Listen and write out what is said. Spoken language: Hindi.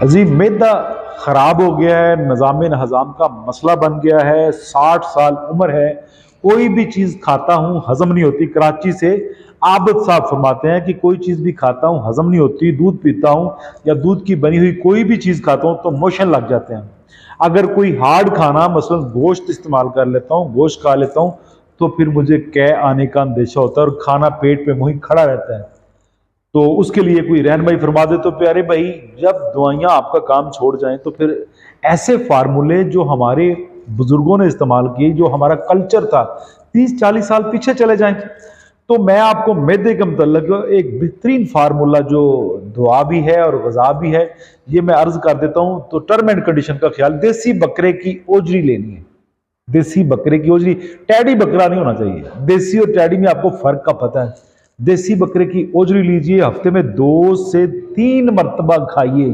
अजी मैदा ख़राब हो गया है, निज़ाम हज़ाम का मसला बन गया है, 60 साल उम्र है, कोई भी चीज़ खाता हूँ हज़म नहीं होती। कराची से आबद साहब फरमाते हैं कि कोई चीज़ भी खाता हूँ हज़म नहीं होती, दूध पीता हूँ या दूध की बनी हुई कोई भी चीज़ खाता हूँ तो मोशन लग जाते हैं। अगर कोई हार्ड खाना मसलन गोश्त इस्तेमाल कर लेता हूँ, गोश्त खा लेता हूँ, तो फिर मुझे कै आने का अंदेशा होता है और खाना पेट पे मुँह ही खड़ा रहता है। तो उसके लिए कोई रहनुमाई फरमा दे तो प्यारे भाई, जब दवाइयाँ आपका काम छोड़ जाएं तो फिर ऐसे फार्मूले जो हमारे बुजुर्गों ने इस्तेमाल किए, जो हमारा कल्चर था, 30-40 साल पीछे चले जाएं। तो मैं आपको मैदे के मतलब एक बेहतरीन फार्मूला जो दुआ भी है और गज़ा भी है, ये मैं अर्ज कर देता हूँ। तो टर्म एंड कंडीशन का ख्याल, देसी बकरे की ओजरी लेनी है। देसी बकरे की ओजरी, टैडी बकरा नहीं होना चाहिए। देसी और टैडी में आपको फर्क का पता है। देसी बकरे की ओजरी लीजिए, हफ्ते में 2 से 3 मरतबा खाइए।